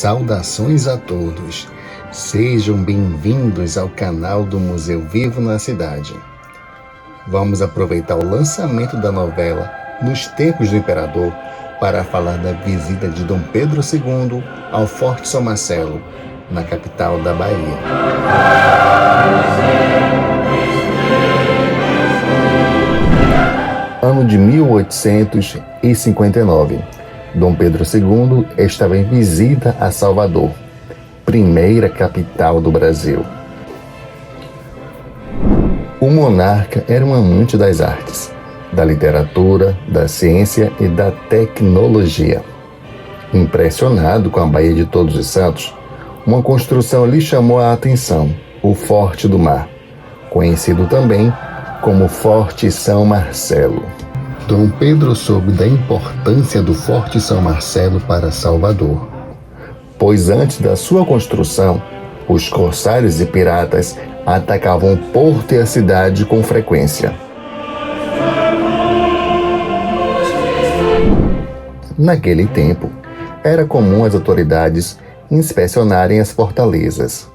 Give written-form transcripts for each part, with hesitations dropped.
Saudações a todos, sejam bem-vindos ao canal do Museu Vivo na Cidade. Vamos aproveitar o lançamento da novela Nos Tempos do Imperador para falar da visita de Dom Pedro II ao Forte São Marcelo, na capital da Bahia. Ano de 1859. Dom Pedro II estava em visita a Salvador, primeira capital do Brasil. O monarca era um amante das artes, da literatura, da ciência e da tecnologia. Impressionado com a Baía de Todos os Santos, uma construção lhe chamou a atenção, o Forte do Mar, conhecido também como Forte São Marcelo. Dom Pedro soube da importância do Forte São Marcelo para Salvador, pois antes da sua construção, os corsários e piratas atacavam o porto e a cidade com frequência. Naquele tempo, era comum as autoridades inspecionarem as fortalezas.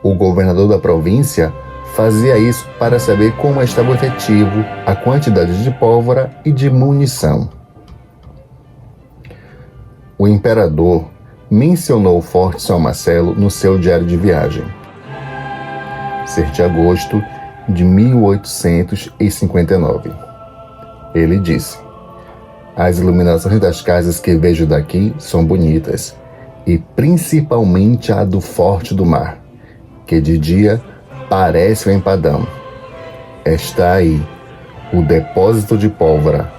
O governador da província fazia isso para saber como estava o efetivo, a quantidade de pólvora e de munição. O imperador mencionou o Forte São Marcelo no seu diário de viagem. Ser de agosto de 1859. Ele disse: "As iluminações das casas que vejo daqui são bonitas, e principalmente a do Forte do Mar, que de dia parece um empadão. Está aí o depósito de pólvora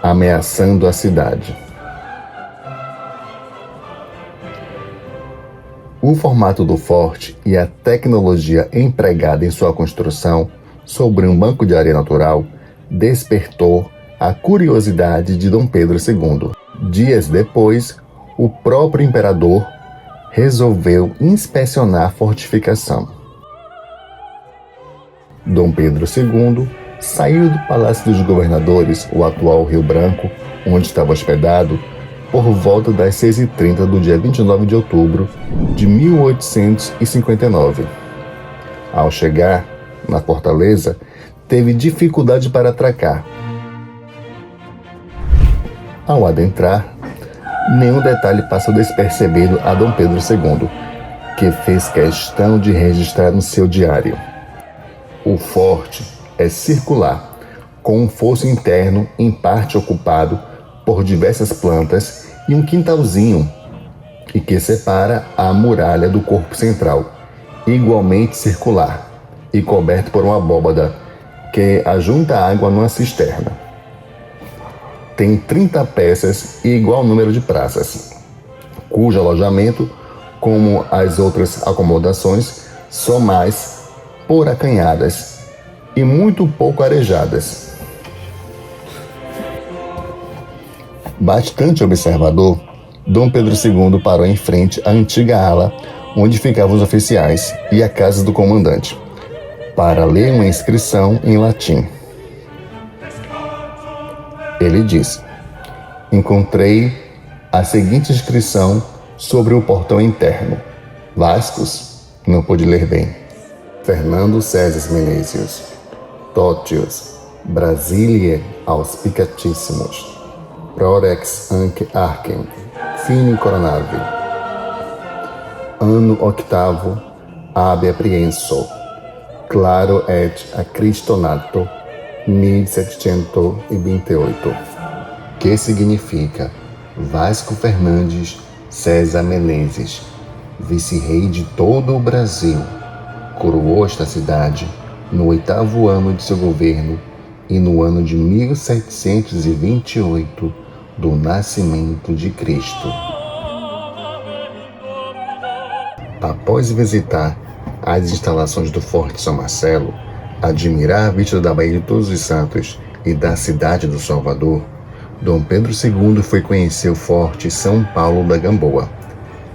ameaçando a cidade." O formato do forte e a tecnologia empregada em sua construção sobre um banco de areia natural despertou a curiosidade de Dom Pedro II. Dias depois, o próprio imperador resolveu inspecionar a fortificação. Dom Pedro II saiu do Palácio dos Governadores, o atual Rio Branco, onde estava hospedado, por volta das 6h30 do dia 29 de outubro de 1859. Ao chegar na fortaleza, teve dificuldade para atracar. Ao adentrar, nenhum detalhe passou despercebido a Dom Pedro II, que fez questão de registrar no seu diário. O forte é circular, com um fosso interno em parte ocupado por diversas plantas e um quintalzinho, e que separa a muralha do corpo central, igualmente circular e coberto por uma abóbada que ajunta água numa cisterna. Tem 30 peças e igual número de praças, cujo alojamento, como as outras acomodações, são mais por acanhadas e muito pouco arejadas. Bastante observador, Dom Pedro II parou em frente à antiga ala onde ficavam os oficiais e a casa do comandante, para ler uma inscrição em latim. Ele disse: "Encontrei a seguinte inscrição sobre o portão interno. Vascos", não pude ler bem. "Fernando César Menezes, Totius, Brasiliae auspiciatissimos, Prorex anque arcem, fine coronavi, anno octavo, ab aprienso, claro et acristonato, 1728, que significa: Vasco Fernandes César Menezes, vice-rei de todo o Brasil, coroou esta cidade no 8º ano de seu governo e no ano de 1728 do nascimento de Cristo." Após visitar as instalações do Forte São Marcelo, admirar a vista da Baía de Todos os Santos e da cidade do Salvador, Dom Pedro II foi conhecer o Forte São Paulo da Gamboa.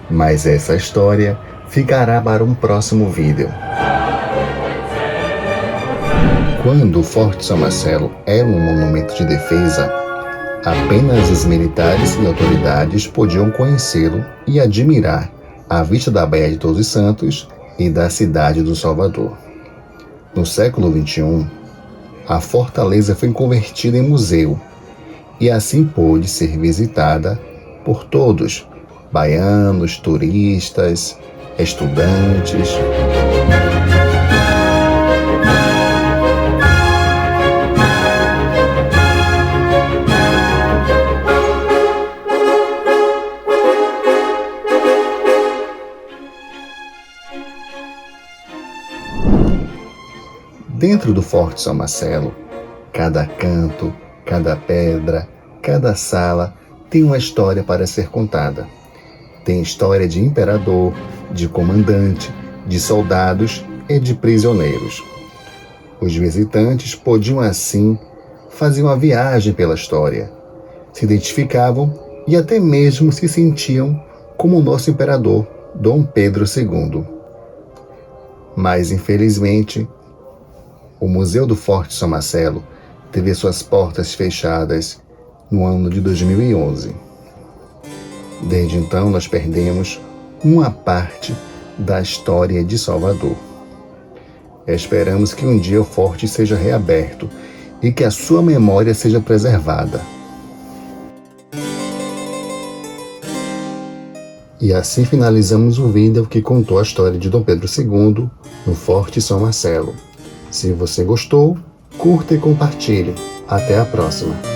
Mas essa história ficará para um próximo vídeo. Quando o Forte São Marcelo era um monumento de defesa, Apenas os militares e autoridades podiam conhecê-lo e admirar a vista da Baía de Todos os Santos e da cidade do Salvador. No século XXI, a fortaleza foi convertida em museu e assim pôde ser visitada por todos, baianos, turistas, estudantes. Dentro do Forte São Marcelo, cada canto, cada pedra, cada sala tem uma história para ser contada. Tem história de imperador, de comandante, de soldados e de prisioneiros. Os visitantes podiam assim fazer uma viagem pela história, se identificavam e até mesmo se sentiam como o nosso imperador, Dom Pedro II. Mas, infelizmente, o Museu do Forte São Marcelo teve suas portas fechadas no ano de 2011. Desde então, nós perdemos uma parte da história de Salvador. Esperamos que um dia o forte seja reaberto e que a sua memória seja preservada. E assim finalizamos o vídeo que contou a história de Dom Pedro II no Forte São Marcelo. Se você gostou, curta e compartilhe. Até a próxima!